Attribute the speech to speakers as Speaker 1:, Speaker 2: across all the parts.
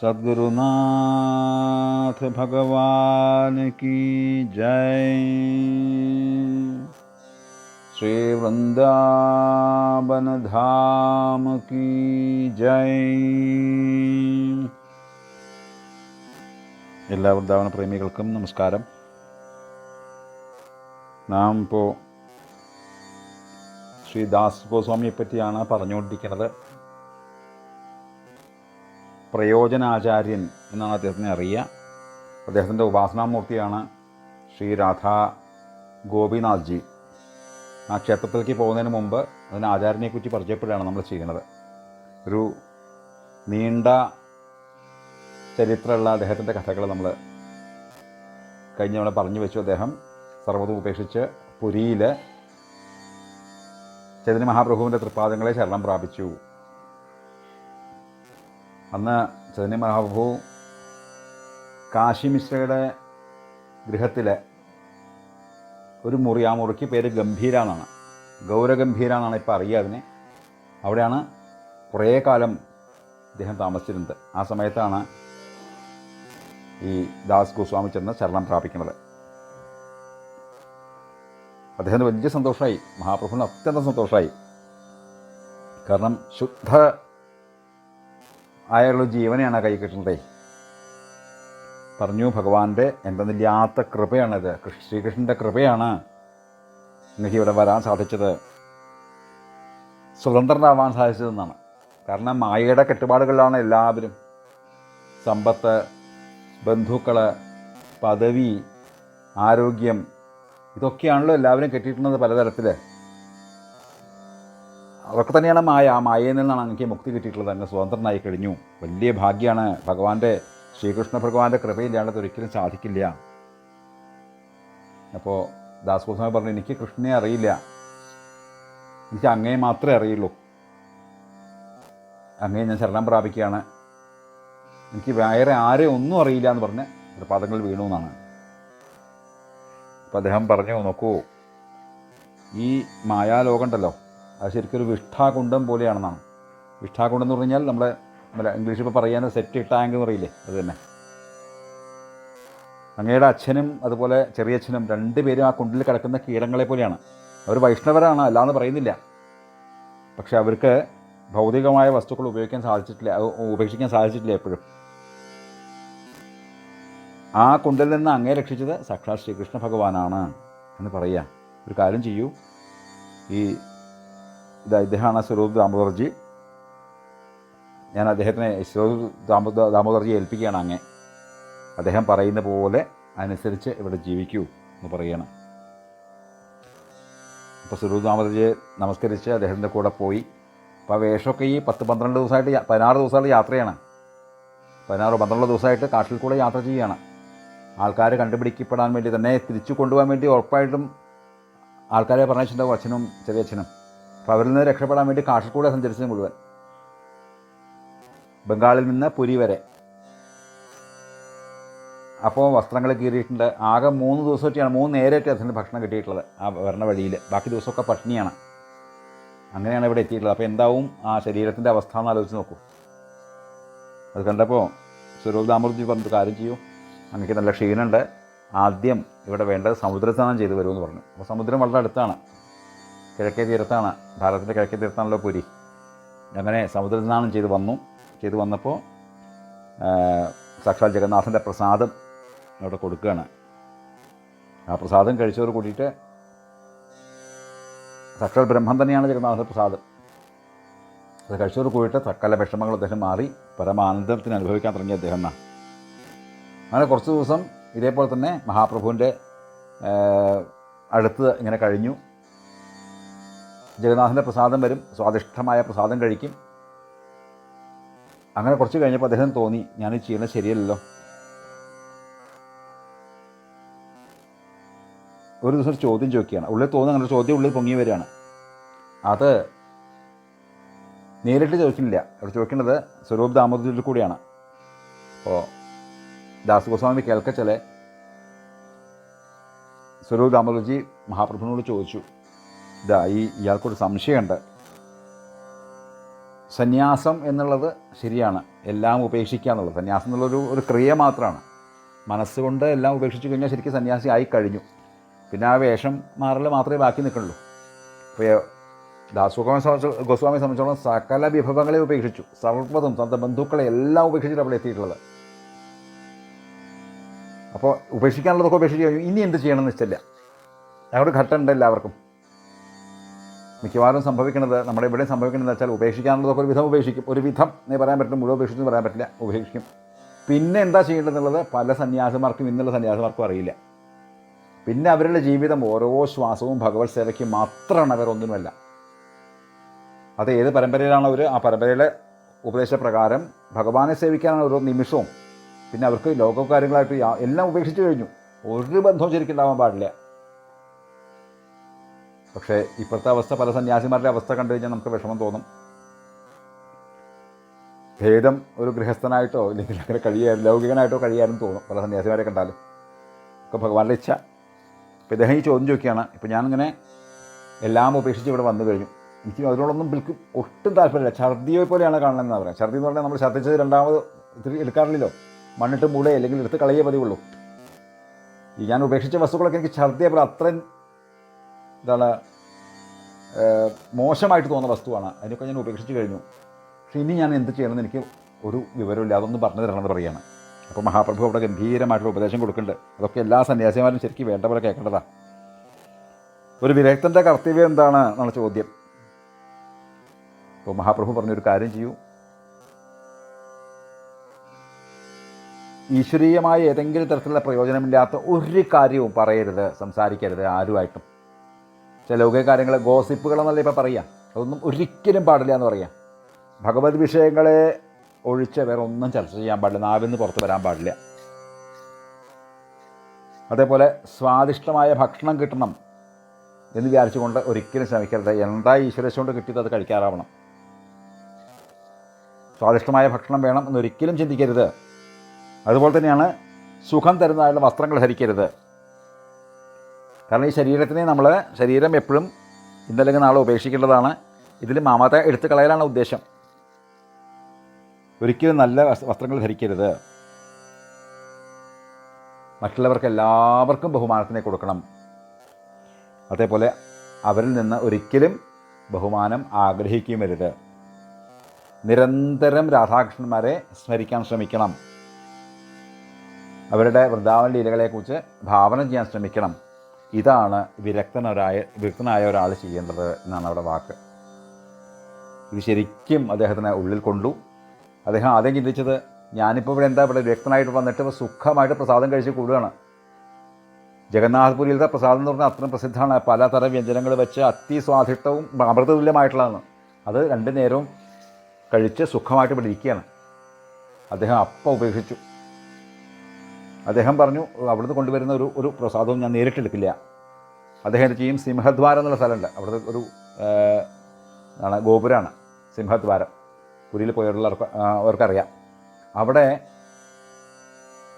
Speaker 1: सद्गुरुनाथ भगवान की जय। श्री वृंदावन धाम की जय। എല്ലാ വൃന്ദാവന പ്രേമികൾക്കും നമസ്കാരം. നാം ഇപ്പോൾ ശ്രീ ദാസ് ഗോസ്വാമിയെ പറ്റിയാണ് പറഞ്ഞുകൊണ്ടിരിക്കുന്നത്. പ്രയോജനാചാര്യൻ എന്നാണ് അദ്ദേഹത്തിനെ അറിയുക. അദ്ദേഹത്തിൻ്റെ ഉപാസനാമൂർത്തിയാണ് ശ്രീ രാധാ ഗോപിനാഥ്ജി. ആ ക്ഷേത്രത്തിലേക്ക് പോകുന്നതിന് മുമ്പ് അതിന് ആചാര്യനെക്കുറിച്ച് പരിചയപ്പെടുകയാണ് നമ്മൾ ചെയ്യുന്നത്. ഒരു നീണ്ട ചരിത്രമുള്ള അദ്ദേഹത്തിൻ്റെ കഥകൾ നമ്മൾ കഴിഞ്ഞ തവണ പറഞ്ഞു വെച്ചു. അദ്ദേഹം സർവ്വതും ഉപേക്ഷിച്ച് പുരിയിൽ ചൈതന്യ മഹാപ്രഭുവിൻ്റെ തൃപ്പാദങ്ങളെ ശരണം പ്രാപിച്ചു. അന്ന് ചൈതന്യ മഹാപ്രഭു കാശി മിശ്രയുടെ ഗൃഹത്തിലെ ഒരു മുറി, ആ മുറിക്ക് പേര് ഗംഭീര എന്നാണ്, ഗൗരഗംഭീര എന്നാണ് ഇപ്പോൾ അറിയുക അതിനെ. അവിടെയാണ് കുറേ കാലം അദ്ദേഹം താമസിച്ചിരുന്നത്. ആ സമയത്താണ് ഈ ദാസ് ഗോസ്വാമി ചെന്ന് ശരണം പ്രാപിക്കുന്നത്. അദ്ദേഹത്തിന് വലിയ സന്തോഷമായി, മഹാപ്രഭുവിന് അത്യന്തം സന്തോഷമായി. കാരണം ശുദ്ധ ആയുള്ള ജീവനെയാണ് കൈ കിട്ടുന്നത്. പറഞ്ഞു, ഭഗവാന്റെ എന്തെന്നില്ലാത്ത കൃപയാണിത്, ശ്രീകൃഷ്ണൻ്റെ കൃപയാണ് എനിക്ക് ഇവിടെ വരാൻ സാധിച്ചത്, സ്വതന്ത്രനാവാൻ സാധിച്ചതെന്നാണ്. കാരണം മായയുടെ കെട്ടുപാടുകളിലാണ് എല്ലാവരും. സമ്പത്ത്, ബന്ധുക്കൾ, പദവി, ആരോഗ്യം, ഇതൊക്കെയാണല്ലോ എല്ലാവരും കെട്ടിയിട്ടുള്ളത് പലതരത്തിൽ. അതൊക്കെ തന്നെയാണ് മായ. ആ മായയിൽ നിന്നാണ് എനിക്ക് മുക്തി കിട്ടിയിട്ടുള്ളത്. അങ്ങനെ സ്വതന്ത്രനായി കഴിഞ്ഞു. വലിയ ഭാഗ്യമാണ്. ഭഗവാന്റെ, ശ്രീകൃഷ്ണ ഭഗവാന്റെ കൃപയില്ലാണ്ടത് ഒരിക്കലും സാധിക്കില്ല. അപ്പോൾ ദാസ് ഗോസ്വാമി പറഞ്ഞു, എനിക്ക് കൃഷ്ണനെ അറിയില്ല, എനിക്ക് അങ്ങയെ മാത്രമേ അറിയുള്ളൂ. അങ്ങയെ ഞാൻ ശരണം പ്രാപിക്കുകയാണ്, എനിക്ക് വേറെ ആരെയും ഒന്നും അറിയില്ല എന്ന് പറഞ്ഞ് ഒരു പാദങ്ങളിൽ വീണു എന്നാണ്. അപ്പോൾ അദ്ദേഹം പറഞ്ഞു, നോക്കൂ, ഈ മായാലോകം ഉണ്ടല്ലോ, അത് ശരിക്കും ഒരു വിഷ്ഠാകുണ്ഡം പോലെയാണെന്നാണ്. വിഷ്ഠാകുണ്ഡം എന്ന് പറഞ്ഞാൽ നമ്മുടെ ഇംഗ്ലീഷിൽ ഇപ്പോൾ പറയാൻ സെറ്റ് ടാങ്ക് എന്ന് പറയില്ലേ, അത് തന്നെ. അങ്ങയുടെ അച്ഛനും അതുപോലെ ചെറിയച്ഛനും രണ്ടുപേരും ആ കുണ്ടിൽ കിടക്കുന്ന കീടങ്ങളെ പോലെയാണ്. അവർ വൈഷ്ണവരാണ്, അല്ലാന്ന് പറയുന്നില്ല. പക്ഷെ അവർക്ക് ഭൗതികമായ വസ്തുക്കൾ ഉപേക്ഷിക്കാൻ സാധിച്ചിട്ടില്ല എപ്പോഴും. ആ കുണ്ടിൽ നിന്ന് അങ്ങേ രക്ഷിച്ചത് സാക്ഷാത് ശ്രീകൃഷ്ണ ഭഗവാനാണ് എന്ന് പറയുക. ഒരു കാര്യം ചെയ്യൂ, ഇദ്ദേഹമാണ് സ്വരൂപ് ദാമോദർജി. ഞാൻ അദ്ദേഹത്തിനെ സ്വരൂപ് ദാമോദർജിയെ ഏൽപ്പിക്കുകയാണ് അങ്ങേ. അദ്ദേഹം പറയുന്ന പോലെ അനുസരിച്ച് ഇവിടെ ജീവിക്കൂ എന്ന് പറയുകയാണ്. അപ്പോൾ സ്വരൂപ് ദാമോദർജിയെ നമസ്കരിച്ച് അദ്ദേഹത്തിൻ്റെ കൂടെ പോയി. അപ്പോൾ ആ വേഷമൊക്കെ ഈ 10-12 ദിവസമായിട്ട് 16 ദിവസമായിട്ട് യാത്രയാണ്. 16-12 ദിവസമായിട്ട് കാട്ടിൽ കൂടെ യാത്ര ചെയ്യുകയാണ്. ആൾക്കാർ കണ്ടുപിടിക്കപ്പെടാൻ വേണ്ടി തന്നെ തിരിച്ചു കൊണ്ടുപോകാൻ വേണ്ടി ഉറപ്പായിട്ടും ആൾക്കാരെ പറഞ്ഞിട്ടുണ്ടാവും, അച്ഛനും ചെറിയച്ഛനും. അപ്പോൾ അവരിൽ നിന്ന് രക്ഷപ്പെടാൻ വേണ്ടി കാട്ടിൽ കൂടെ സഞ്ചരിച്ചത് മുഴുവൻ, ബംഗാളിൽ നിന്ന് പുരി വരെ. അപ്പോൾ വസ്ത്രങ്ങൾ കീറിയിട്ടുണ്ട്. ആകെ 3 ദിവസമായിട്ടാണ്, 3 നേരമായിട്ട് അതിന് ഭക്ഷണം കിട്ടിയിട്ടുള്ളത് ആ വരണ വഴിയിൽ. ബാക്കി ദിവസമൊക്കെ പട്ടിണിയാണ്. അങ്ങനെയാണ് ഇവിടെ എത്തിയിട്ടുള്ളത്. അപ്പോൾ എന്താവും ആ ശരീരത്തിൻ്റെ അവസ്ഥ എന്ന് ആലോചിച്ച് നോക്കൂ. അത് കണ്ടപ്പോൾ സ്വരൂപ് ദാമോദർജി പറഞ്ഞൊരു കാര്യം ചെയ്യൂ, അങ്ങക്ക് നല്ല ക്ഷീണമുണ്ട്, ആദ്യം ഇവിടെ വേണ്ടത് സമുദ്രസ്നാനം ചെയ്ത് വരുമെന്ന് പറഞ്ഞു. അപ്പോൾ സമുദ്രം വളരെ അടുത്താണ്, കിഴക്കേ തീരത്താണ്, ഭാരതത്തിൻ്റെ കിഴക്കേ തീരത്താണല്ലോ പുരി. അങ്ങനെ സമുദ്രസ്നാനം ചെയ്ത് വന്നപ്പോൾ സാക്ഷാൽ ജഗന്നാഥൻ്റെ പ്രസാദം അവിടെ കൊടുക്കുകയാണ്. ആ പ്രസാദം കഴിച്ചവർ കൂടിയിട്ട് സാക്ഷാൽ ബ്രഹ്മം തന്നെയാണ് ജഗന്നാഥൻ്റെ പ്രസാദം. അത് കഴിച്ചവർ കൂടിയിട്ട് സകല വിഷമങ്ങൾ അദ്ദേഹം മാറി പരമാനന്ദത്തിന് അനുഭവിക്കാൻ തുടങ്ങിയ അദ്ദേഹം എന്നാണ്. അങ്ങനെ കുറച്ച് ദിവസം ഇതേപോലെ തന്നെ മഹാപ്രഭുവിൻ്റെ അടുത്ത് ഇങ്ങനെ കഴിഞ്ഞു. ജഗന്നാഥൻ്റെ പ്രസാദം വരും, സ്വാദിഷ്ടമായ പ്രസാദം കഴിക്കും. അങ്ങനെ കുറച്ച് കഴിഞ്ഞപ്പോൾ അദ്ദേഹം തോന്നി, ഞാൻ ചെയ്യുന്നത് ശരിയല്ലല്ലോ. ഒരു ദിവസം ഒരു ചോദ്യം ചോദിക്കുകയാണ്. ഉള്ളിൽ തോന്നുന്ന അങ്ങനെ ഒരു ചോദ്യം ഉള്ളിൽ പൊങ്ങി വരികയാണ്. അത് നേരിട്ട് ചോദിക്കുന്നില്ല, അവിടെ ചോദിക്കുന്നത് സ്വരൂപ് ദാമോദർജിയിൽ കൂടിയാണ്. അപ്പോൾ ദാസ് ഗോസ്വാമി കേൾക്കച്ചലെ സ്വരൂപ് ദാമോദർജി മഹാപ്രഭുവിനോട് ചോദിച്ചു, ഇയാൾക്കൊരു സംശയമുണ്ട്, സന്യാസം എന്നുള്ളത് ശരിയാണ്, എല്ലാം ഉപേക്ഷിക്കുക എന്നുള്ളത്. സന്യാസം എന്നുള്ളൊരു ക്രിയ മാത്രമാണ്. മനസ്സുകൊണ്ട് എല്ലാം ഉപേക്ഷിച്ച് കഴിഞ്ഞാൽ ശരിക്കും സന്യാസി ആയി കഴിഞ്ഞു. പിന്നെ ആ വേഷം മാറൽ മാത്രമേ ബാക്കി നിൽക്കുള്ളൂ. ഇപ്പോൾ ഗോസ്വാമിയെ സംബന്ധിച്ചോളം സകല വിഭവങ്ങളെ ഉപേക്ഷിച്ചു, സർവ്വതും സ്വന്തം ബന്ധുക്കളെ എല്ലാം ഉപേക്ഷിച്ചിട്ട് അവിടെ എത്തിയിട്ടുള്ളത്. അപ്പോൾ ഉപേക്ഷിക്കാനുള്ളതൊക്കെ ഉപേക്ഷിച്ച് കഴിഞ്ഞു. ഇനി എന്ത് ചെയ്യണമെന്ന് വെച്ചില്ല. ഞങ്ങളുടെ ഘട്ടമുണ്ട് എല്ലാവർക്കും. മിക്കവാറും സംഭവിക്കുന്നത്, നമ്മുടെ ഇവിടെ സംഭവിക്കുന്നത് വെച്ചാൽ ഉപേക്ഷിക്കാനുള്ളതൊക്കെ ഒരു വിധം ഉപേക്ഷിക്കും. ഒരു വിധം എന്നേ പറയാൻ പറ്റില്ല, മുഴുവൻ ഉപേക്ഷിച്ചെന്ന് പറയാൻ പറ്റില്ല, ഉപേക്ഷിക്കും. പിന്നെ എന്താ ചെയ്യേണ്ടതെന്നുള്ളത് പല സന്യാസിമാർക്കും, ഇന്നുള്ള സന്യാസിമാർക്കും അറിയില്ല. പിന്നെ അവരുടെ ജീവിതം ഓരോ ശ്വാസവും ഭഗവത് സേവയ്ക്ക് മാത്രമാണ്, അവർ ഒന്നിനുമല്ല. അത് ഏത് പരമ്പരയിലാണ് അവർ, ആ പരമ്പരയിലെ ഉപദേശപ്രകാരം ഭഗവാനെ സേവിക്കാനാണ് ഓരോ നിമിഷവും. പിന്നെ അവർക്ക് ലോകകാര്യങ്ങളായിട്ട് എല്ലാം ഉപേക്ഷിച്ച് കഴിഞ്ഞു. ഒരു ബന്ധവും ശരിക്കും ഉണ്ടാവാൻ പാടില്ല. പക്ഷേ ഇപ്പോഴത്തെ അവസ്ഥ, പല സന്യാസിമാരുടെ അവസ്ഥ കണ്ടു കഴിഞ്ഞാൽ നമുക്ക് വിഷമം തോന്നും. ഭേദം ഒരു ഗൃഹസ്ഥനായിട്ടോ ഇല്ലെങ്കിൽ അങ്ങനെ ലൗകികനായിട്ടോ കഴിയാനും തോന്നും പല സന്യാസിമാരെ കണ്ടാലും. ഒക്കെ ഭഗവാന്റെ ഇച്ഛ. അപ്പോൾ ഇദ്ദേഹം ഈ ചോദ്യം ചോദിക്കുകയാണ്, ഇപ്പോൾ ഞാനിങ്ങനെ എല്ലാം ഉപേക്ഷിച്ച് ഇവിടെ വന്നു കഴിഞ്ഞു, എനിക്ക് അതിനോടൊന്നും ഒട്ടും താല്പര്യമില്ല, ഛർദിയെ പോലെയാണ് കാണണമെന്നാണ് പറയാം. ഛർദി എന്ന് പറഞ്ഞാൽ നമ്മൾ ഛർദ്ദിച്ചത് രണ്ടാമത് എടുക്കാറില്ലല്ലോ, മണ്ണിട്ട് മൂടേ അല്ലെങ്കിൽ എടുത്ത് കളയേ പതിവുള്ളൂ. ഈ ഞാൻ ഉപേക്ഷിച്ച വസ്തുക്കളൊക്കെ എനിക്ക് ഛർദിയെ പോലെ അത്രയും എന്താണ് മോശമായിട്ട് തോന്നുന്ന വസ്തുവാണ്. അതിനൊക്കെ ഞാൻ ഉപേക്ഷിച്ച് കഴിഞ്ഞു. പക്ഷേ ഇനി ഞാൻ എന്ത് ചെയ്യണമെന്ന് എനിക്ക് ഒരു വിവരമില്ല, അതൊന്ന് പറഞ്ഞു തരണമെന്ന് പറയുകയാണ്. അപ്പോൾ മഹാപ്രഭു അവിടെ ഗംഭീരമായിട്ടുള്ള ഉപദേശം കൊടുക്കുന്നുണ്ട്. അതൊക്കെ എല്ലാ സന്യാസിമാരും ശരിക്കും വേണ്ട പോലെ കേൾക്കേണ്ടതാണ്. ഒരു വിരക്തൻ്റെ കർത്തവ്യം എന്താണ് എന്നുള്ള ചോദ്യം. അപ്പോൾ മഹാപ്രഭു പറഞ്ഞൊരു കാര്യം ചെയ്യൂ, ഈശ്വരീയമായ ഏതെങ്കിലും തരത്തിലുള്ള പ്രയോജനമില്ലാത്ത ഒരു കാര്യവും പറയരുത്, സംസാരിക്കരുത് ആരുമായിട്ടും. ചില ലൗകിക കാര്യങ്ങൾ, ഗോസിപ്പുകളെന്നല്ല ഇപ്പോൾ പറയുക, അതൊന്നും ഒരിക്കലും പാടില്ല എന്ന് പറയാം. ഭഗവത് വിഷയങ്ങളെ ഒഴിച്ച് വേറെ ഒന്നും ചർച്ച ചെയ്യാൻ പാടില്ല, നാവിന്ന് പുറത്ത് വരാൻ പാടില്ല. അതേപോലെ സ്വാദിഷ്ടമായ ഭക്ഷണം കിട്ടണം എന്ന് വിചാരിച്ചുകൊണ്ട് ഒരിക്കലും ശ്രമിക്കരുത്. എന്താ ഈശ്വരശം കൊണ്ട് കിട്ടിയത് അത് കഴിക്കാറാവണം. സ്വാദിഷ്ടമായ ഭക്ഷണം വേണം എന്നൊരിക്കലും ചിന്തിക്കരുത്. അതുപോലെ തന്നെയാണ് സുഖം തരുന്നതായുള്ള വസ്ത്രങ്ങൾ ധരിക്കരുത്. കാരണം ഈ ശരീരത്തിനെ ശരീരം എപ്പോഴും ഇന്നല്ലെങ്കിൽ നാളെ ഉപേക്ഷിക്കേണ്ടതാണ്. ഇതിൽ മമത എടുത്തു കളയലാണ് ഉദ്ദേശം. ഒരിക്കലും നല്ല വസ്ത്രങ്ങൾ ധരിക്കരുത്. മറ്റുള്ളവർക്ക് എല്ലാവർക്കും ബഹുമാനത്തിനെ കൊടുക്കണം. അതേപോലെ അവരിൽ നിന്ന് ഒരിക്കലും ബഹുമാനം ആഗ്രഹിക്കുകയും വരുത്. നിരന്തരം രാധാകൃഷ്ണന്മാരെ സ്മരിക്കാൻ ശ്രമിക്കണം. അവരുടെ വൃന്ദാവന ലീലകളെക്കുറിച്ച് ഭാവന ചെയ്യാൻ ശ്രമിക്കണം. ഇതാണ് വിരക്തനായ ഒരാൾ ചെയ്യേണ്ടത് എന്നാണ് അവിടെ വാക്ക്. ഇത് ശരിക്കും അദ്ദേഹത്തിന് ഉള്ളിൽ കൊണ്ടു. അദ്ദേഹം ആദ്യം ചിന്തിച്ചത്, ഞാനിപ്പോൾ ഇവിടെ വിരക്തനായിട്ട് വന്നിട്ട് ഇപ്പോൾ സുഖമായിട്ട് പ്രസാദം കഴിച്ച് കൂടുകയാണ്. ജഗന്നാഥപുരിയിലത്തെ പ്രസാദം എന്ന് പറഞ്ഞാൽ അത്രയും പ്രസിദ്ധമാണ്. പലതരം വ്യഞ്ജനങ്ങൾ വെച്ച് അതിസ്വാദിഷ്ടവും അമൃതതുല്യമായിട്ടുള്ളതാണ്. അത് രണ്ടു നേരവും കഴിച്ച് സുഖമായിട്ട് ഇവിടെ ഇരിക്കുകയാണ്. അദ്ദേഹം അപ്പം ഉപേക്ഷിച്ചു. അദ്ദേഹം പറഞ്ഞു, അവിടുന്ന് കൊണ്ടുവരുന്ന ഒരു പ്രസാദവും ഞാൻ നേരിട്ടെടുക്കില്ല. അദ്ദേഹം ചെയ്യും. സിംഹദ്വാരം എന്നുള്ള സ്ഥലമുണ്ട്, അവിടുത്തെ ഒരു ഗോപുരമാണ് സിംഹദ്വാരം. പുരിയിൽ അവർക്കറിയാം. അവിടെ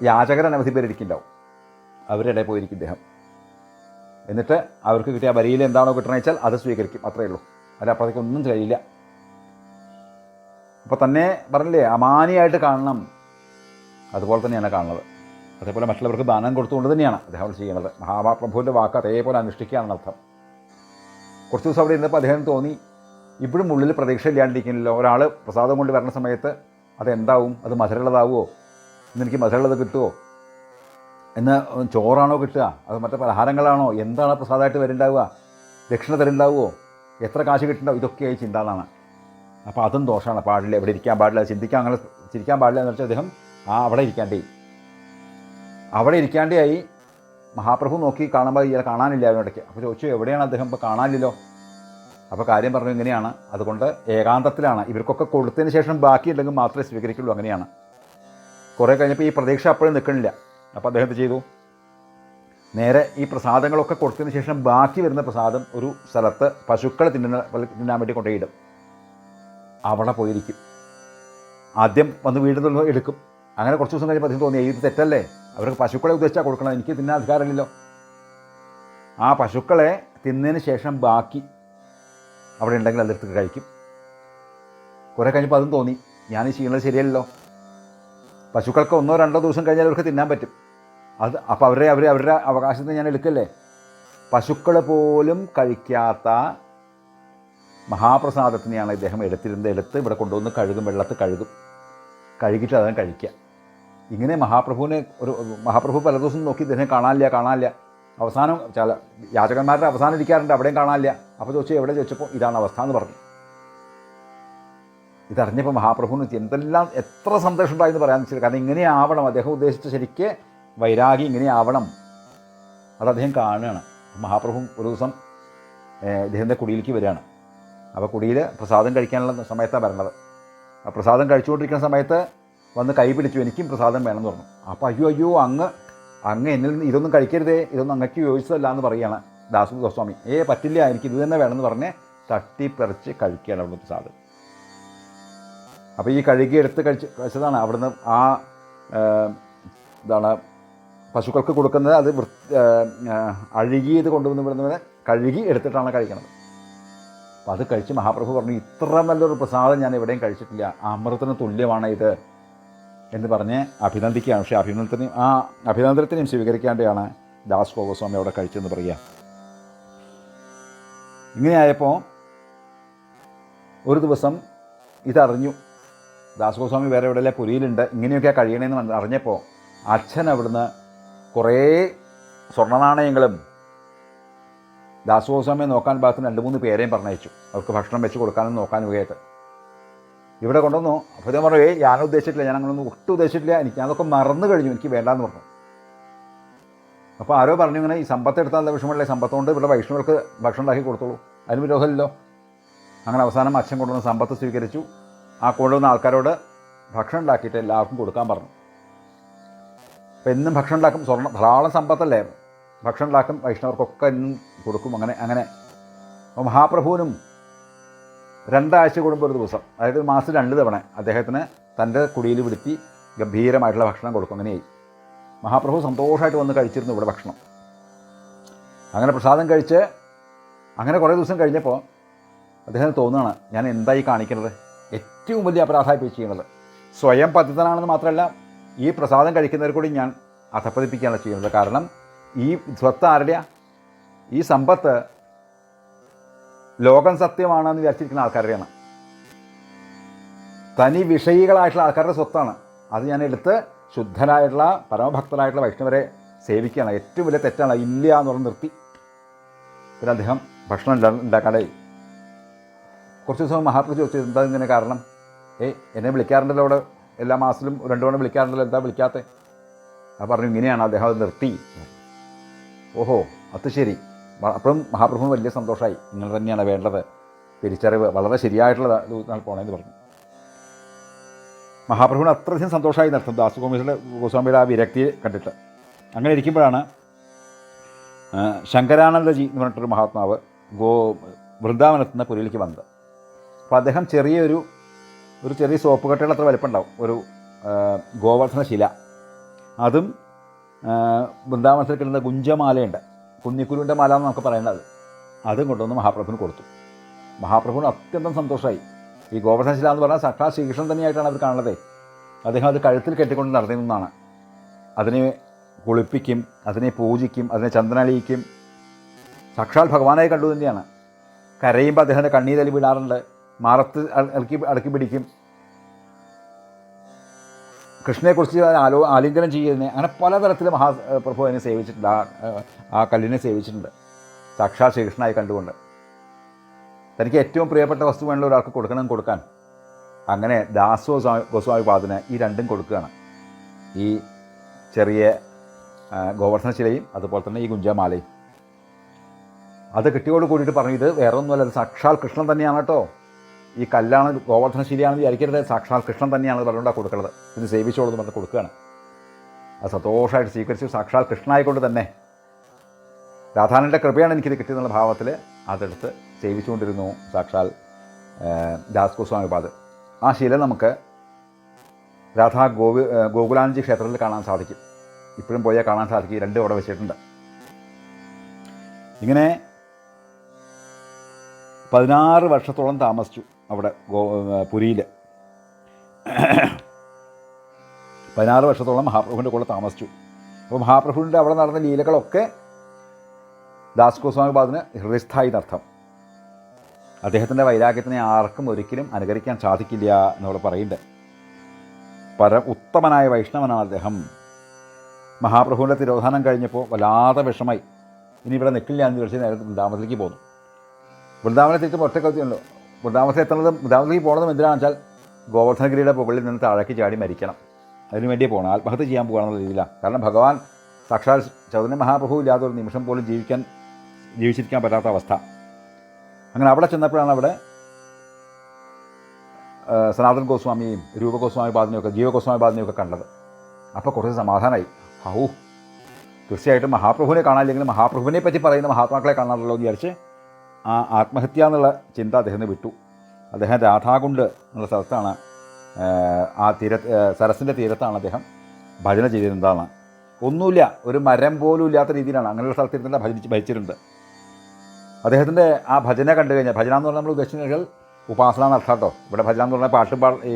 Speaker 1: യാചകർ അനവധി പേരിയ്ക്കുണ്ടാവും. അവരുടെ ഇടയിൽ പോയിരിക്കും ഇദ്ദേഹം. എന്നിട്ട് അവർക്ക് കിട്ടിയ വരിയിൽ എന്താണോ കിട്ടണമെന്ന് വെച്ചാൽ അത് സ്വീകരിക്കും. അത്രയേ ഉള്ളൂ. അതിലപ്പുറത്തേക്ക് ഒന്നും കഴിയില്ല. അപ്പോൾ തന്നെ പറഞ്ഞില്ലേ, അമാനിയായിട്ട് കാണണം. അതുപോലെ തന്നെയാണ് കാണുന്നത്. അതേപോലെ മറ്റുള്ളവർക്ക് ദാനം കൊടുത്തുകൊണ്ട് തന്നെയാണ് അദ്ദേഹം ചെയ്യുന്നത്. മഹാപ്രഭുവിൻ്റെ വാക്ക് അതേപോലെ അനുഷ്ഠിക്കുകയാണെന്ന് അർത്ഥം. കുറച്ച് ദിവസം അവിടെ ഇരുന്നപ്പോൾ അദ്ദേഹം തോന്നി, ഇപ്പോഴും ഉള്ളിൽ പ്രതീക്ഷ ഇല്ലാണ്ടിരിക്കുന്നില്ലോ. ഒരാൾ പ്രസാദം കൊണ്ട് വരുന്ന സമയത്ത് അതെന്താവും, അത് മധുരമുള്ളതാവുമോ, ഇന്നെനിക്ക് മധുരമുള്ളത് കിട്ടുമോ, എന്ന് ചോറാണോ കിട്ടുക, അത് മറ്റേ പലഹാരങ്ങളാണോ, എന്താണ് പ്രസാദമായിട്ട് വരുന്നുണ്ടാവുക, ദക്ഷിണ തരുന്നുണ്ടാവുമോ, എത്ര കാശ് കിട്ടുന്നുണ്ടാവും, ഇതൊക്കെയായി ചിന്ത എന്നാണ്. അപ്പോൾ അതും ദോഷമാണ്. പാടില്ല, ഇവിടെ ഇരിക്കാൻ പാടില്ല, അങ്ങനെ ചിരിക്കാൻ പാടില്ല എന്ന് വെച്ചാൽ അദ്ദേഹം അവിടെ ഇരിക്കാണ്ടേയായി. മഹാപ്രഭു നോക്കി കാണുമ്പോൾ ഇയാളെ കാണാനില്ല അവനിടയ്ക്ക്. അപ്പോൾ ചോദിച്ചു, എവിടെയാണ് അദ്ദേഹം? ഇപ്പോൾ കാണാനില്ലല്ലോ. അപ്പോൾ കാര്യം പറഞ്ഞു, ഇങ്ങനെയാണ്. അതുകൊണ്ട് ഏകാന്തത്തിലാണ്. ഇവർക്കൊക്കെ കൊടുത്തതിന് ശേഷം ബാക്കിയുണ്ടെങ്കിൽ മാത്രമേ സ്വീകരിക്കുള്ളൂ. അങ്ങനെയാണ്. കുറേ കഴിഞ്ഞപ്പോൾ ഈ പ്രതീക്ഷ അപ്പോഴും നിൽക്കണില്ല. അപ്പോൾ അദ്ദേഹം എന്ത് ചെയ്തു? നേരെ ഈ പ്രസാദങ്ങളൊക്കെ കൊടുത്തതിന് ശേഷം ബാക്കി വരുന്ന പ്രസാദം ഒരു സ്ഥലത്ത് പശുക്കൾ തിന്നാൻ വേണ്ടി കൊണ്ടുപോയിടും. അവിടെ പോയിരിക്കും. ആദ്യം വന്ന് വീട്ടിൽ നിന്ന് എടുക്കും. അങ്ങനെ കുറച്ച് ദിവസം കഴിഞ്ഞപ്പോൾ അദ്ദേഹം തോന്നി, ഇത് തെറ്റല്ലേ, അവർക്ക് പശുക്കളെ ഉദ്ദേശിച്ചാൽ കൊടുക്കണം, എനിക്ക് തിന്നാൻ അധികാരമില്ലല്ലോ. ആ പശുക്കളെ തിന്നതിന് ശേഷം ബാക്കി അവിടെ ഉണ്ടെങ്കിൽ അതെടുത്ത് കഴിക്കും. കുറേ കഴിഞ്ഞപ്പോൾ അതും തോന്നി, ഞാൻ ഈ ചെയ്യുന്നത് ശരിയല്ലല്ലോ. പശുക്കൾക്ക് 1-2 ദിവസം കഴിഞ്ഞാൽ അവർക്ക് തിന്നാൻ പറ്റും. അപ്പോൾ അവരുടെ അവകാശത്തിന് ഞാൻ എടുക്കല്ലേ. പശുക്കൾ പോലും കഴിക്കാത്ത മഹാപ്രസാദത്തിനെയാണ് ഇദ്ദേഹം എടുത്ത് ഇവിടെ കൊണ്ടുവന്ന് കഴുകും, വെള്ളത്തിൽ കഴുകിയിട്ട് അതിനെ കഴിക്കുക. ഇങ്ങനെ മഹാപ്രഭു പല ദിവസം നോക്കി ഇദ്ദേഹം കാണാനില്ല. അവസാനം ചില യാചകന്മാരുടെ അവസാനം ഇരിക്കാറുണ്ട്, അവിടെയും കാണാനില്ല. അപ്പോൾ എവിടെ ചോദിച്ചപ്പോൾ ഇതാണ് അവസ്ഥ എന്ന് പറഞ്ഞു. ഇതറിഞ്ഞപ്പോൾ മഹാപ്രഭുവിന് എത്ര സന്തോഷം ഉണ്ടായെന്ന് പറയാമെന്ന് വെച്ചാൽ, കാരണം ഇങ്ങനെ ആവണം, അദ്ദേഹം ഉദ്ദേശിച്ച ശരിക്ക് വൈരാഗി ഇങ്ങനെ ആവണം, അത് അദ്ദേഹം കാണുകയാണ്. മഹാപ്രഭു ഒരു ദിവസം ഇദ്ദേഹത്തിൻ്റെ കുടിയിലേക്ക് വരികയാണ്. അപ്പോൾ കുടിയിൽ പ്രസാദം കഴിക്കാനുള്ള സമയത്താണ് വരണത്. ആ പ്രസാദം കഴിച്ചുകൊണ്ടിരിക്കുന്ന സമയത്ത് വന്ന് കൈ പിടിച്ചു, എനിക്കും പ്രസാദം വേണമെന്ന് പറഞ്ഞു. അപ്പോൾ അയ്യോ അങ്ങ് എന്നിൽ നിന്ന് ഇതൊന്നും കഴിക്കരുതേ, ഇതൊന്നും അങ്ങക്ക് യോജിച്ചതല്ല എന്ന് പറയുകയാണ് ദാസഗോസ്വാമി. പറ്റില്ല, എനിക്ക് ഇത് തന്നെ വേണമെന്ന് പറഞ്ഞ് തട്ടിപ്പറിച്ച് കഴിക്കുകയാണ് അവിടുന്ന് പ്രസാദം. അപ്പോൾ ഈ കഴുകി എടുത്ത് കഴിച്ചതാണ് അവിടുന്ന് എന്താണ് പശുക്കൾക്ക് കൊടുക്കുന്നത്. അത് അഴുകിയത് കൊണ്ടുവന്ന് വിടുന്നവരെ കഴുകി എടുത്തിട്ടാണ് കഴിക്കുന്നത്. അപ്പോൾ അത് കഴിച്ച് മഹാപ്രഭു പറഞ്ഞു, ഇത്ര നല്ലൊരു പ്രസാദം ഞാൻ എവിടെയും കഴിച്ചിട്ടില്ല, അമൃതത്തിന് തുല്യമാണ് ഇത് എന്ന് പറഞ്ഞ് അഭിനന്ദിക്കുകയാണ്. പക്ഷേ അഭിനന്ദനത്തിനെയും സ്വീകരിക്കാതെയാണ് ദാസ് ഗോസ്വാമി അവിടെ കഴിച്ചെന്ന് പറയുക. ഇങ്ങനെയായപ്പോൾ ഒരു ദിവസം ഇതറിഞ്ഞു ദാസ് ഗോസ്വാമി വേറെ എവിടെയല്ലേ പുരിയിലുണ്ട്, ഇങ്ങനെയൊക്കെയാണ് കഴിയണമെന്ന് അറിഞ്ഞപ്പോൾ അച്ഛൻ അവിടുന്ന് കുറേ സ്വർണ്ണനാണയങ്ങളും ദാസ് ഗോസ്വാമിയെ നോക്കാൻ ഭാഗത്തിന് 2-3 പേരെയും പറഞ്ഞയച്ചു, അവർക്ക് ഭക്ഷണം വെച്ച് കൊടുക്കാനും നോക്കാനും വകയായിട്ട്. ഇവിടെ കൊണ്ടുവന്നു. അപ്പോൾ ഞാൻ പറഞ്ഞു, ഞാൻ ഉദ്ദേശിച്ചിട്ടില്ല, ഞാൻ അങ്ങനൊന്നും ഒട്ടും ഉദ്ദേശിച്ചിട്ടില്ല, ഞാനതൊക്കെ മറന്നു കഴിഞ്ഞു, എനിക്ക് വേണ്ടാന്ന് പറഞ്ഞു. അപ്പോൾ ആരോ പറഞ്ഞു, ഇങ്ങനെ ഈ സമ്പത്ത് എടുത്താൽ നല്ല വിഷമമുള്ള സമ്പത്തുകൊണ്ട് ഇവിടെ വൈഷ്ണവർക്ക് ഭക്ഷണം ഉണ്ടാക്കി കൊടുത്തോളൂ, അതിന് വിരോധമില്ലല്ലോ. അങ്ങനെ അവസാനം അച്ഛൻ കൊണ്ടുവന്ന് സമ്പത്ത് സ്വീകരിച്ചു. ആ കൊണ്ടുവന്ന ആൾക്കാരോട് ഭക്ഷണം ഉണ്ടാക്കിയിട്ട് എല്ലാവർക്കും കൊടുക്കാൻ പറഞ്ഞു. അപ്പോൾ എന്നും ഭക്ഷണം ഉണ്ടാക്കും, ധാരാളം സമ്പത്തല്ലേ, ഭക്ഷണം ഉണ്ടാക്കും, വൈഷ്ണവർക്കൊക്കെ എന്നും കൊടുക്കും. അങ്ങനെ അപ്പോൾ മഹാപ്രഭുവിനും 2 ആഴ്ച കൂടുമ്പോൾ ഒരു ദിവസം, അതായത് മാസം 2 തവണ അദ്ദേഹത്തിന് തൻ്റെ കുടിയിൽ വിടുത്തി ഗംഭീരമായിട്ടുള്ള ഭക്ഷണം കൊടുക്കും. അങ്ങനെയായി മഹാപ്രഭു സന്തോഷമായിട്ട് വന്ന് കഴിച്ചിരുന്നു ഇവിടെ ഭക്ഷണം. അങ്ങനെ പ്രസാദം കഴിച്ച് അങ്ങനെ കുറേ ദിവസം കഴിഞ്ഞപ്പോൾ അദ്ദേഹത്തിന് തോന്നുകയാണ്, ഞാൻ എന്തായി കാണിക്കുന്നത്, ഏറ്റവും വലിയ അപരാധമായി ചെയ്യുന്നത്. സ്വയം പതിതനാണെന്ന് മാത്രമല്ല, ഈ പ്രസാദം കഴിക്കുന്നവർ കൂടി ഞാൻ അധപ്പതിപ്പിക്കുകയാണ് ചെയ്യുന്നത്. കാരണം ഈ സ്വത്ത് ആരുടെയാണ്? ഈ സമ്പത്ത് ലോകം സത്യമാണെന്ന് വിചാരിച്ചിരിക്കുന്ന ആൾക്കാരുടെയാണ്, തനി വിഷയികളായിട്ടുള്ള ആൾക്കാരുടെ സ്വത്താണ്. അത് ഞാൻ എടുത്ത് ശുദ്ധനായിട്ടുള്ള പരമഭക്തരായിട്ടുള്ള വൈഷ്ണവരെ സേവിക്കുകയാണ്. ഏറ്റവും വലിയ തെറ്റാണ്, ഇല്ല എന്ന് പറഞ്ഞ് നിർത്തി. പിന്നെ അദ്ദേഹം ഭക്ഷണം ഉണ്ടാക്കാണ്ടായി. കുറച്ച് ദിവസം മഹാപ്രഭു ചോദിച്ചു, എന്താ ഇങ്ങനെ കാരണം? എന്നെ വിളിക്കാറുണ്ടല്ലോ, അവിടെ എല്ലാ മാസത്തിലും 2 തവണ വിളിക്കാറുണ്ടല്ലോ, എന്താ വിളിക്കാത്തത്? അത് പറഞ്ഞു, ഇങ്ങനെയാണ്, അദ്ദേഹം അത് നിർത്തി. ഓഹോ, അത് ശരി. അപ്പോഴും മഹാപ്രഭുവിന് വലിയ സന്തോഷമായി, നിങ്ങൾ തന്നെയാണ് വേണ്ടത്, തിരിച്ചറിവ് വളരെ ശരിയായിട്ടുള്ള പോണേന്ന് പറഞ്ഞു. മഹാപ്രഭുവിന് അത്രയധികം സന്തോഷമായി നടത്തും ദാസ് ഗോസ്വാമിയുടെ ആ വിരക്തിയെ കണ്ടിട്ട്. അങ്ങനെ ഇരിക്കുമ്പോഴാണ് ശങ്കരാനന്ദജി എന്ന് പറഞ്ഞിട്ടൊരു മഹാത്മാവ് വൃന്ദാവനത്തിൽ നിന്ന് പുരിയിലേക്ക് വന്നത്. അപ്പോൾ അദ്ദേഹം ചെറിയ സോപ്പ് കട്ടകൾ അത്ര വലിപ്പം ഉണ്ടാവും, ഒരു ഗോവർദ്ധന ശില, അതും വൃന്ദാവനത്തിൽ കിട്ടുന്ന ഗുഞ്ചമാലയുണ്ട്, കുന്നിക്കുരുവിൻ്റെ മാല എന്ന് നമുക്ക് പറയുന്നത്, അതും കൊണ്ടുവന്ന് മഹാപ്രഭുവിന് കൊടുത്തു. മഹാപ്രഭുവിന് അത്യന്തം സന്തോഷമായി. ഈ ഗോവർദ്ധന ശില എന്ന് പറഞ്ഞാൽ സാക്ഷാൽ ശ്രീകൃഷ്ണൻ തന്നെയായിട്ടാണ് അവർ കാണുന്നത്. അദ്ദേഹം അത് കഴുത്തിൽ കെട്ടിക്കൊണ്ട് നടത്തുന്നതാണ്. അതിനെ കുളിപ്പിക്കും, അതിനെ പൂജിക്കും, അതിനെ ചന്ദനളിയിക്കും, സാക്ഷാൽ ഭഗവാനായി കണ്ടു തന്നെയാണ്. കരയുമ്പോൾ അദ്ദേഹത്തിൻ്റെ കണ്ണീരലി വിടാറുണ്ട്, മാറത്ത് അടക്കി പിടിക്കും, കൃഷ്ണനെക്കുറിച്ച് ആലിംഗനം ചെയ്യുന്നതിനെ, അങ്ങനെ പലതരത്തിൽ മഹാപ്രഭു അതിനെ സേവിച്ചിട്ടുണ്ട്, ആ കല്ലിനെ സേവിച്ചിട്ടുണ്ട് സാക്ഷാൽ ശ്രീകൃഷ്ണനായി കണ്ടുകൊണ്ട്. തനിക്ക് ഏറ്റവും പ്രിയപ്പെട്ട വസ്തു വേണ്ട ഒരാൾക്ക് കൊടുക്കാൻ അങ്ങനെ ദാസ് ഗോസ്വാമി പാദന് ഈ 2ഉം കൊടുക്കുകയാണ്. ഈ ചെറിയ ഗോവർദ്ധന ശിലയും അതുപോലെ തന്നെ ഈ ഗുഞ്ചമാലയും. അത് കിട്ടിയോട് കൂടിയിട്ട് പറഞ്ഞു, ഇത് വേറെ ഒന്നുമല്ല, ഇത് സാക്ഷാൽ കൃഷ്ണൻ തന്നെയാണ് കേട്ടോ, ഈ കല്ലാണ് ഗോവർദ്ധന ശിലയാണെന്ന് വിചാരിക്കരുത്, സാക്ഷാൽ കൃഷ്ണൻ തന്നെയാണ് പറഞ്ഞുകൊണ്ടാണ് കൊടുക്കുന്നത്, ഇത് സേവിച്ചോളെന്ന് പറഞ്ഞ് കൊടുക്കുകയാണ്. അത് സന്തോഷമായിട്ട് സ്വീകരിച്ചു. സാക്ഷാൽ കൃഷ്ണനായിക്കൊണ്ട് തന്നെ രാധാനൻ്റെ കൃപയാണ് എനിക്കിത് കിട്ടിയെന്നുള്ള ഭാവത്തിൽ അതെടുത്ത് സേവിച്ചുകൊണ്ടിരുന്നു സാക്ഷാൽ ദാസ് ഗോസ്വാമി പാദ്. ആ ശില നമുക്ക് ഗോകുലാനന്ദജി ക്ഷേത്രത്തിൽ കാണാൻ സാധിക്കും, ഇപ്പോഴും പോയാൽ കാണാൻ സാധിക്കും. 2 അവിടെ വെച്ചിട്ടുണ്ട്. ഇങ്ങനെ 16 വർഷത്തോളം താമസിച്ചു അവിടെ പുരിയിൽ 16 വർഷത്തോളം മഹാപ്രഭുവിൻ്റെ കൂടെ താമസിച്ചു. അപ്പോൾ മഹാപ്രഭുവിൻ്റെ അവിടെ നടന്ന ലീലകളൊക്കെ ദാസ് ഗോസ്വാമിപാദിന് ഹൃദയസ്ഥായി എന്നർത്ഥം. അദ്ദേഹത്തിൻ്റെ വൈരാഗ്യത്തിനെ ആർക്കും ഒരിക്കലും അനുകരിക്കാൻ സാധിക്കില്ല എന്നവിടെ പറയുന്നുണ്ട്. ഉത്തമനായ വൈഷ്ണവനാണ് അദ്ദേഹം. മഹാപ്രഭുവിൻ്റെ തിരോധാനം കഴിഞ്ഞപ്പോൾ വല്ലാതെ വിഷമായി. ഇനി ഇവിടെ നിൽക്കില്ല എന്ന് വിളിച്ച് നേരത്തെ വൃന്ദാവനത്തിലേക്ക് പോന്നു. വൃന്ദാവനത്തിൽ ഒറ്റക്കത്തിയുള്ളൂ. വൃന്ദാവനത്തിലേക്ക് പോകണതും എന്തിനാണെന്ന് വെച്ചാൽ ഗോവർദ്ധനഗിരിയുടെ മുകളിൽ നിന്ന് താഴേക്ക് ചാടി മരിക്കണം. അതിനു വേണ്ടിയേ പോകണം. ആത്മഹത്യ ചെയ്യാൻ പോകുകയാണെന്നുള്ള രീതിയിലാണ്. കാരണം ഭഗവാൻ സാക്ഷാൽ ചൈതന്യ മഹാപ്രഭു ഇല്ലാതെ ഒരു നിമിഷം പോലും ജീവിച്ചിരിക്കാൻ പറ്റാത്ത അവസ്ഥ. അങ്ങനെ അവിടെ ചെന്നപ്പോഴാണ് അവിടെ സനാതൻ ഗോസ്വാമിയെയും രൂപ ഗോസ്വാമിപാദിനെയൊക്കെ ജീവ ഗോസ്വാമിപാദിനെയൊക്കെ കണ്ടത്. അപ്പോൾ കുറച്ച് സമാധാനമായി. തീർച്ചയായിട്ടും മഹാപ്രഭുവിനെ കാണാനില്ലെങ്കിലും മഹാപ്രഭുവിനെ പറ്റി പറയുന്ന മഹാത്മാക്കളെ കാണാമല്ലോ എന്ന് വിചാരിച്ച് ആ ആത്മഹത്യ എന്നുള്ള ചിന്ത അദ്ദേഹത്തിന് വിട്ടു. അദ്ദേഹം രാധാകുണ്ട് എന്നുള്ള സ്ഥലത്താണ്, ആ സരസിൻ്റെ തീരത്താണ് അദ്ദേഹം ഭജന ചെയ്തിരുന്നതാണ്. ഒന്നുമില്ല, ഒരു മരം പോലും ഇല്ലാത്ത രീതിയിലാണ് അങ്ങനെയുള്ള സ്ഥലത്തിരുന്നിട്ട് ഭജിച്ചിട്ടുണ്ട്. അദ്ദേഹത്തിൻ്റെ ആ ഭജന കണ്ടു കഴിഞ്ഞാൽ, ഭജന എന്ന് പറഞ്ഞാൽ നമ്മൾ ഉദ്ദേശിക്കുന്നത് ഉപാസന എന്നർത്ഥം കേട്ടോ. ഇവിടെ ഭജന എന്ന് പറഞ്ഞാൽ ഈ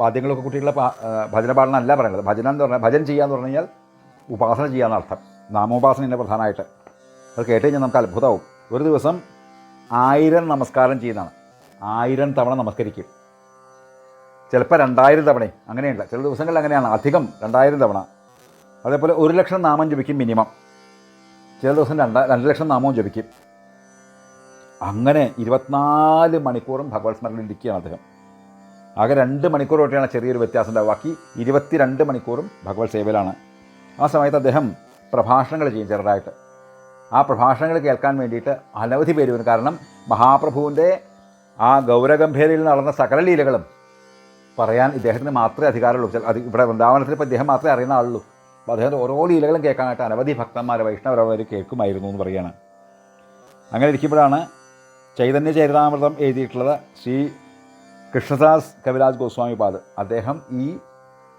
Speaker 1: വാദ്യങ്ങളൊക്കെ കുട്ടികളുടെ ഭജന പാടനല്ല പറയുന്നത്. ഭജന എന്ന് പറഞ്ഞാൽ ഭജന ചെയ്യുക എന്ന് പറഞ്ഞു കഴിഞ്ഞാൽ ഉപാസന ചെയ്യാമെന്ന് അർത്ഥം. നാമോപാസന തന്നെ പ്രധാനമായിട്ട്. അത് കേട്ട് കഴിഞ്ഞാൽ നമുക്ക് അത്ഭുതമാവും. ഒരു ദിവസം 1000 നമസ്കാരം ചെയ്യുന്നതാണ്. 1000 തവണ നമസ്കരിക്കും. ചിലപ്പോൾ 2000 തവണ, അങ്ങനെയുണ്ട്. ചില ദിവസങ്ങളിൽ അങ്ങനെയാണ്, അധികം 2000 തവണ. അതേപോലെ 1 ലക്ഷം നാമം ജപിക്കും മിനിമം. ചില ദിവസം 2 ലക്ഷം നാമവും ജപിക്കും. അങ്ങനെ 24 മണിക്കൂറും ഭഗവത് സ്മരണയിൽ ഇരിക്കുകയാണ് അദ്ദേഹം. ആകെ 2 മണിക്കൂർ തൊട്ടാണ് ചെറിയൊരു വ്യത്യാസം ഉണ്ടാവുക. ബാക്കി 22 മണിക്കൂറും ഭഗവത് സേവയിലാണ്. ആ സമയത്ത് അദ്ദേഹം പ്രഭാഷണങ്ങൾ ചെയ്യും ചെറുതായിട്ട്. ആ പ്രഭാഷണങ്ങൾ കേൾക്കാൻ വേണ്ടിയിട്ട് അനവധി പേര് വരും. കാരണം മഹാപ്രഭുവിൻ്റെ ആ ഗൗരഗംഭീരയിൽ നടന്ന സകല ലീലകളും പറയാൻ ഇദ്ദേഹത്തിന് മാത്രമേ അധികാരമുള്ളൂ. ഇവിടെ വൃന്ദാവനത്തിൽ ഇപ്പോൾ ഇദ്ദേഹം മാത്രമേ അറിയുന്ന ആളുള്ളൂ. അപ്പോൾ അദ്ദേഹത്തിൻ്റെ ഓരോ ലീലകളും കേൾക്കാനായിട്ട് അനവധി ഭക്തന്മാർ വൈഷ്ണവരവർ കേൾക്കുമായിരുന്നു എന്ന് പറയുകയാണ്. അങ്ങനെ ഇരിക്കുമ്പോഴാണ് ചൈതന്യ ചരിതാമൃതം എഴുതിയിട്ടുള്ളത് ശ്രീ കൃഷ്ണദാസ് കവിരാജ് ഗോസ്വാമിപാദ്. അദ്ദേഹം ഈ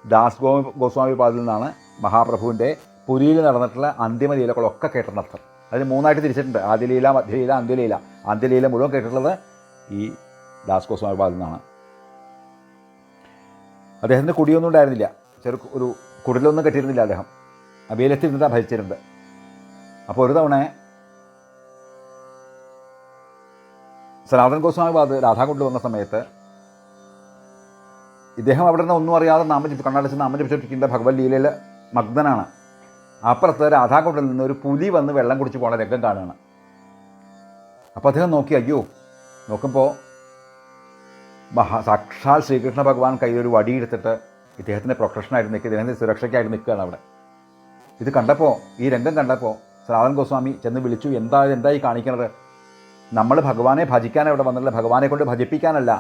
Speaker 1: ദാസ് ഗോസ്വാമിപാദിൽ നിന്നാണ് മഹാപ്രഭുവിൻ്റെ പുരിയിൽ നടന്നിട്ടുള്ള അന്തിമ ലീലകളൊക്കെ കേട്ടെന്നർത്ഥം. അതിന് 3ആയിട്ട് തിരിച്ചിട്ടുണ്ട്: ആദ്യലീല, മധ്യലീല, അന്ത്യലീല. അന്ത്യലീല മുഴുവൻ കേട്ടിട്ടുള്ളത് ഈ ദാസ് ഗോസ്വാമിപാദിൽ നിന്നാണ്. അദ്ദേഹത്തിൻ്റെ കുടിയൊന്നും ഉണ്ടായിരുന്നില്ല. ഒരു കുടിലൊന്നും കെട്ടിയിരുന്നില്ല. അദ്ദേഹം വെയിലത്തിരുന്നിട്ടാണ് ഭജിച്ചിരുന്നത്. അപ്പോൾ ഒരു തവണ സനാതൻ ഗോസ്വാമിപാദ് രാധാകുണ്ടിൽ വന്ന സമയത്ത് ഇദ്ദേഹം അവിടെ നിന്ന് ഒന്നും അറിയാതെ കണ്ണടച്ച് നാമം ജപിച്ചിരിക്കുന്ന ഭഗവത് ലീലയിൽ മഗ്നനാണ്. അപ്പുറത്ത് രാധാകുണ്ടിൽ നിന്ന് ഒരു പുലി വന്ന് വെള്ളം കുടിച്ച് പോണ രംഗം കാണുകയാണ്. അപ്പോൾ അദ്ദേഹം നോക്കി, അയ്യോ, നോക്കുമ്പോൾ സാക്ഷാൽ ശ്രീകൃഷ്ണ ഭഗവാൻ കയ്യിലൊരു വടിയെടുത്തിട്ട് ഇദ്ദേഹത്തിൻ്റെ പ്രൊട്ടക്ഷനായിട്ട് നിൽക്കുക, ഇദ്ദേഹത്തിൻ്റെ സുരക്ഷയ്ക്കായിട്ട് നിൽക്കുകയാണ് അവിടെ. ഇത് കണ്ടപ്പോൾ, ഈ രംഗം കണ്ടപ്പോൾ സനാതൻ ഗോസ്വാമി ചെന്ന് വിളിച്ചു, എന്തായി കാണിക്കണത്? നമ്മൾ ഭഗവാനെ ഭജിക്കാനാണ് ഇവിടെ വന്നിട്ടുള്ള, ഭഗവാനെ കൊണ്ട് ഭജിപ്പിക്കാനല്ല.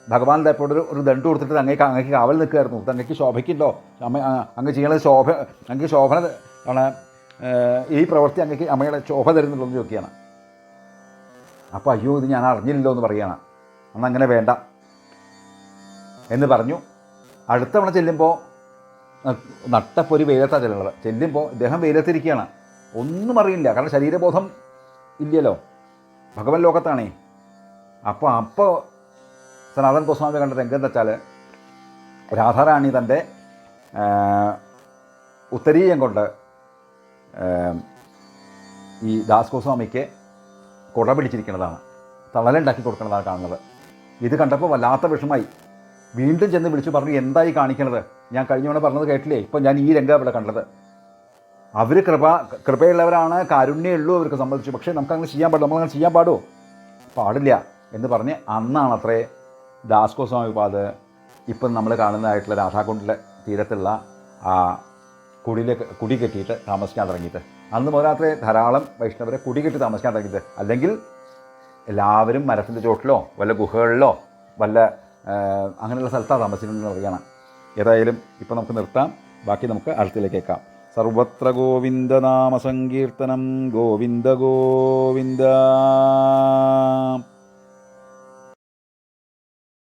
Speaker 1: ഭഗവാൻ എപ്പോഴും ഒരു ദണ്ട് കൊടുത്തിട്ട് അങ്ങേക്ക് കാവൽ നിൽക്കുമായിരുന്നു. അങ്ങേക്ക് ശോഭയ്ക്കുണ്ടോ? അങ്ങ് ചെയ്യണത് അങ്ങേക്ക് ശോഭന ആണ്, ഈ പ്രവൃത്തി അങ്ങേക്ക് അമ്മയുടെ ശോഭ തരുന്നുള്ളൂ എന്ന് ചോദിക്കുകയാണ്. അപ്പോൾ അയ്യോ, ഇത് ഞാൻ അറിഞ്ഞില്ലല്ലോ എന്ന് പറയുകയാണ്. അന്നങ്ങനെ വേണ്ട എന്ന് പറഞ്ഞു. അടുത്ത തവണ ചെല്ലുമ്പോൾ നട്ടപ്പൊരി വെയിലത്താണ് ചെല്ലുന്നത്. ചെല്ലുമ്പോൾ ഇദ്ദേഹം വെയിലത്തിരിക്കുകയാണ്. ഒന്നും അറിയില്ല, കാരണം ശരീരബോധം ഇല്ലല്ലോ, ഭഗവൻ ലോകത്താണേ. അപ്പോൾ സനാതൻ ഗോസ്വാമി കണ്ട രംഗം എന്ന് വെച്ചാൽ, രാധാറാണി തൻ്റെ ഉത്തരീയം കൊണ്ട് ഈ ദാസ് ഗോസ്വാമിക്ക് കുട പിടിച്ചിരിക്കുന്നതാണ്, തളലുണ്ടാക്കി കൊടുക്കുന്നതാണ് കാണുന്നത്. ഇത് കണ്ടപ്പോൾ വല്ലാത്ത വിഷമായി. വീണ്ടും ചെന്ന് വിളിച്ചു പറഞ്ഞു, എന്തായി കാണിക്കണത്? ഞാൻ കഴിഞ്ഞവണ പറഞ്ഞത് കേട്ടില്ലേ? ഇപ്പം ഞാൻ ഈ രംഗം ഇവിടെ കണ്ടത്. അവർ കൃപയുള്ളവരാണ്, കാരുണ്യമുള്ളൂ അവർക്ക് സംബന്ധിച്ചു. പക്ഷേ നമുക്കങ്ങനെ ചെയ്യാൻ പാടില്ല, നമ്മളങ്ങനെ ചെയ്യാൻ പാടില്ല എന്ന് പറഞ്ഞ് അന്നാണ് അത്രേ ദാസ് ഗോസ്വാമിപാദ് ഇപ്പം നമ്മൾ കാണുന്നതായിട്ടുള്ള രാധാകുണ്ടിലെ തീരത്തുള്ള ആ കുടി കെട്ടിയിട്ട് താമസിക്കാൻ തുടങ്ങിയിട്ട്. അന്ന് മുതലാത്രേ ധാരാളം വൈഷ്ണവരെ കുടി കെട്ടി താമസിക്കാൻ തുടങ്ങിയിട്ട്. അല്ലെങ്കിൽ എല്ലാവരും മരത്തിൻ്റെ ചോട്ടിലോ വല്ല ഗുഹകളിലോ വല്ല അങ്ങനെയുള്ള സ്ഥലത്താണ് താമസിക്കുന്നതെന്ന് പറയുകയാണ്. ഏതായാലും ഇപ്പം നമുക്ക് നിർത്താം, ബാക്കി നമുക്ക് അടുത്തിലേക്ക് കേൾക്കാം. സർവത്ര ഗോവിന്ദനാമ സങ്കീർത്തനം, ഗോവിന്ദ ഗോവിന്ദ.